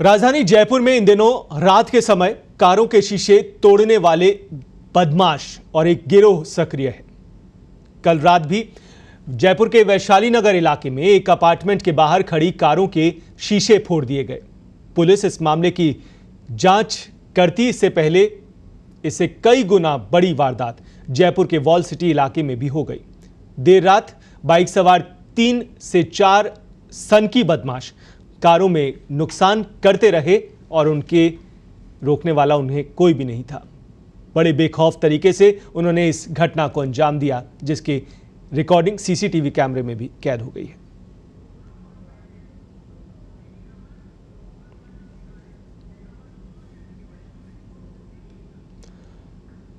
राजधानी जयपुर में इन दिनों रात के समय कारों के शीशे तोड़ने वाले बदमाश और एक गिरोह सक्रिय है। कल रात भी जयपुर के वैशाली नगर इलाके में एक अपार्टमेंट के बाहर खड़ी कारों के शीशे फोड़ दिए गए। पुलिस इस मामले की जांच करती इससे पहले इससे कई गुना बड़ी वारदात जयपुर के वॉल सिटी इलाके में भी हो गई। देर रात बाइक सवार 3 से 4 सनकी बदमाश कारों में नुकसान करते रहे और उनके रोकने वाला उन्हें कोई भी नहीं था। बड़े बेखौफ तरीके से उन्होंने इस घटना को अंजाम दिया, जिसकी रिकॉर्डिंग सीसीटीवी कैमरे में भी कैद हो गई है।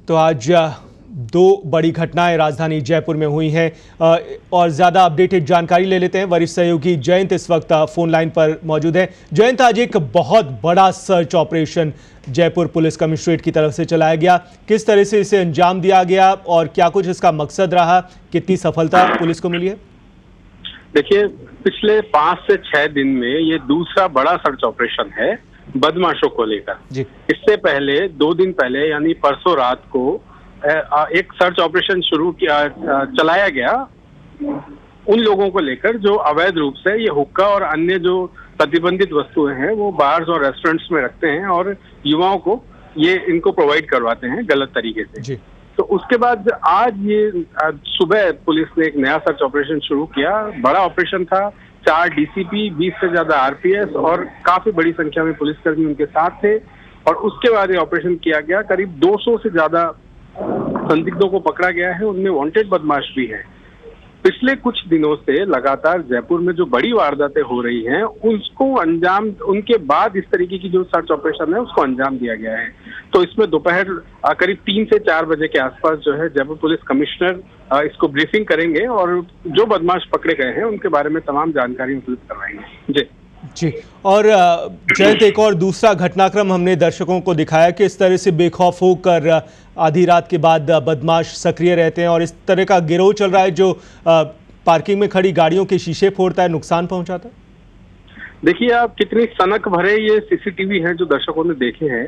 तो आज 2 बड़ी घटनाएं राजधानी जयपुर में हुई हैं और ज्यादा अपडेटेड जानकारी ले लेते हैं। वरिष्ठ सहयोगी जयंत इस वक्त फोन लाइन पर मौजूद है। जयंत, आज एक बहुत बड़ा search operation Jaipur police commissionerate की तरफ से चलाया गया, किस तरह से इसे अंजाम दिया गया और क्या कुछ इसका मकसद रहा, कितनी सफलता पुलिस को मिली है? देखिए, पिछले 5 से 6 दिन में ये दूसरा बड़ा सर्च ऑपरेशन है बदमाशों को लेकर। इससे पहले 2 दिन पहले यानी परसों रात को एक सर्च ऑपरेशन चलाया गया उन लोगों को लेकर जो अवैध रूप से ये हुक्का और अन्य जो प्रतिबंधित वस्तुएं हैं वो बार्स और रेस्टोरेंट्स में रखते हैं और युवाओं को ये इनको प्रोवाइड करवाते हैं गलत तरीके से। तो उसके बाद आज ये सुबह पुलिस ने एक नया सर्च ऑपरेशन शुरू किया। बड़ा ऑपरेशन था, 4 डीसीपी, 20 से ज्यादा आरपीएस और काफी बड़ी संख्या में पुलिसकर्मी उनके साथ थे। और उसके बाद ये ऑपरेशन किया गया। करीब 200 से ज्यादा संदिग्धों को पकड़ा गया है, उनमें वांटेड बदमाश भी है। पिछले कुछ दिनों से लगातार जयपुर में जो बड़ी वारदातें हो रही हैं उसको अंजाम, उनके बाद इस तरीके की जो सर्च ऑपरेशन है उसको अंजाम दिया गया है। तो इसमें दोपहर करीब 3 से 4 बजे के आसपास जो है जयपुर पुलिस कमिश्नर इसको ब्रीफिंग करेंगे और जो बदमाश पकड़े गए हैं उनके बारे में तमाम जानकारी उपलब्ध करवाएंगे। जी। और जयंत, एक और दूसरा घटनाक्रम हमने दर्शकों को दिखाया कि इस तरह से बेखौफ होकर आधी रात के बाद बदमाश सक्रिय रहते हैं और इस तरह का गिरोह चल रहा है जो पार्किंग में खड़ी गाड़ियों के शीशे फोड़ता है, नुकसान पहुंचाता है। देखिए, आप कितनी सनक भरे ये सीसीटीवी हैं जो दर्शकों ने देखे हैं।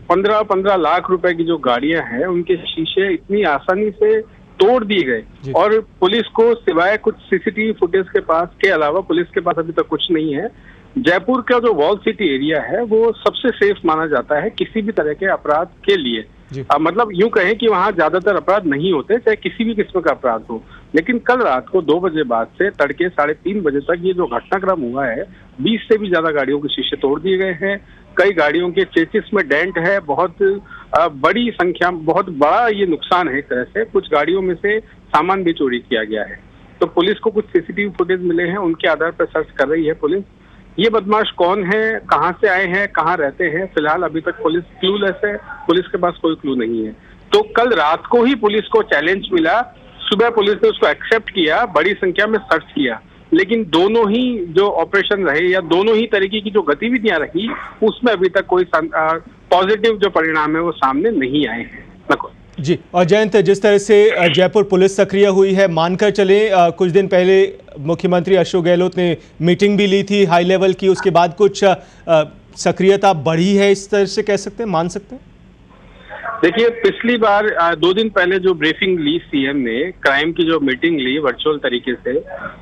15-15 लाख रुपए की जो गाड़ियां हैं उनके शीशे इतनी आसानी से तोड़ दिए गए और पुलिस को सिवाय कुछ सीसीटीवी फुटेज के अलावा पुलिस के पास अभी तक कुछ नहीं है। जयपुर का जो वॉल सिटी एरिया है वो सबसे सेफ माना जाता है किसी भी तरह के अपराध के लिए। मतलब यूं कहें कि वहाँ ज्यादातर अपराध नहीं होते, चाहे किसी भी किस्म का अपराध हो। लेकिन कल रात को 2 बजे बाद से तड़के 3:30 बजे तक ये जो घटनाक्रम हुआ है, 20 से भी ज्यादा गाड़ियों के शीशे तोड़ दिए गए हैं। कई गाड़ियों के चेसिस में डेंट है, बहुत बड़ी संख्या, बहुत बड़ा ये नुकसान है। एक तरह से कुछ गाड़ियों में से सामान भी चोरी किया गया है। तो पुलिस को कुछ सीसीटीवी फुटेज मिले हैं, उनके आधार पर सर्च कर रही है पुलिस। ये बदमाश कौन है, कहां से आए हैं, कहां रहते हैं, फिलहाल अभी तक पुलिस क्लूलेस है, पुलिस के पास कोई क्लू नहीं है। तो कल रात को ही पुलिस को चैलेंज मिला, सुबह पुलिस ने उसको एक्सेप्ट किया, बड़ी संख्या में सर्च किया। लेकिन दोनों ही जो ऑपरेशन रहे या दोनों ही तरीके की जो गतिविधियां रही उसमें अभी तक कोई पॉजिटिव जो परिणाम है वो सामने नहीं आए हैं। जी। और जयंत, जिस तरह से जयपुर पुलिस सक्रिय हुई है, मानकर चले कुछ दिन पहले मुख्यमंत्री अशोक गहलोत ने मीटिंग भी ली थी हाई लेवल की, उसके बाद कुछ सक्रियता बढ़ी है, इस तरह से कह सकते हैं, मान सकते हैं? देखिए, पिछली बार 2 दिन पहले जो ब्रीफिंग ली सीएम ने, क्राइम की जो मीटिंग ली वर्चुअल तरीके से,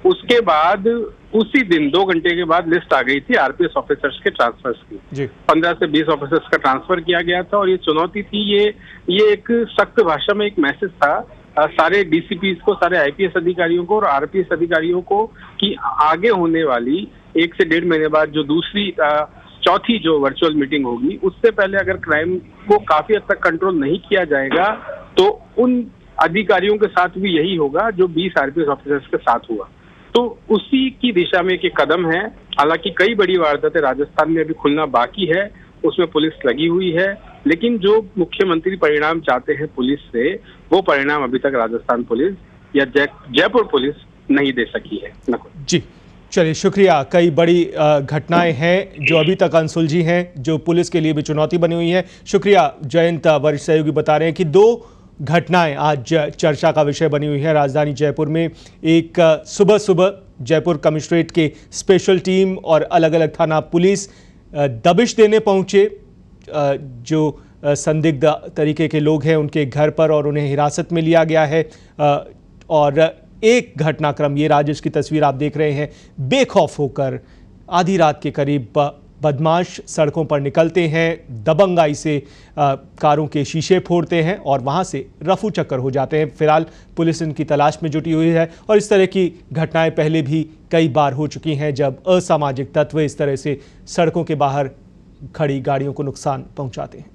उसके बाद उसी दिन 2 घंटे के बाद लिस्ट आ गई थी आरपीएस ऑफिसर्स के ट्रांसफर्स की। 15 से 20 ऑफिसर्स का ट्रांसफर किया गया था और ये चुनौती थी, ये एक सख्त भाषा में एक मैसेज था सारे डीसीपीज को, सारे आईपीएस अधिकारियों को और आरपीएस अधिकारियों को कि आगे होने वाली 1 से 1.5 महीने बाद जो चौथी जो वर्चुअल मीटिंग होगी, उससे पहले अगर क्राइम को काफी हद तक कंट्रोल नहीं किया जाएगा तो उन अधिकारियों के साथ भी यही होगा जो 20 आरपीएस ऑफिसर्स के साथ हुआ। तो उसी की दिशा में एक कदम है। हालांकि कई बड़ी वारदातें राजस्थान में अभी खुलना बाकी है, उसमें पुलिस लगी हुई है, लेकिन जो मुख्यमंत्री परिणाम चाहते हैं पुलिस से, वो परिणाम अभी तक राजस्थान पुलिस या जयपुर पुलिस नहीं दे सकी है। जी, चलिए, शुक्रिया। कई बड़ी घटनाएं हैं जो अभी तक अनसुलझी हैं, जो पुलिस के लिए भी चुनौती बनी हुई है। शुक्रिया जयंत। वरिष्ठ सहयोगी बता रहे हैं कि 2 घटनाएं आज चर्चा का विषय बनी हुई है राजधानी जयपुर में। एक सुबह सुबह जयपुर कमिश्नरेट के स्पेशल टीम और अलग अलग थाना पुलिस दबिश देने पहुंचे जो संदिग्ध तरीके के लोग हैं उनके घर पर और उन्हें हिरासत में लिया गया है। और एक घटनाक्रम ये रहा जिसकी तस्वीर आप देख रहे हैं। बेखौफ होकर आधी रात के करीब बदमाश सड़कों पर निकलते हैं, दबंगाई से कारों के शीशे फोड़ते हैं और वहां से रफू चक्कर हो जाते हैं। फिलहाल पुलिस इनकी तलाश में जुटी हुई है और इस तरह की घटनाएं पहले भी कई बार हो चुकी हैं जब असामाजिक तत्व इस तरह से सड़कों के बाहर खड़ी गाड़ियों को नुकसान पहुंचाते हैं।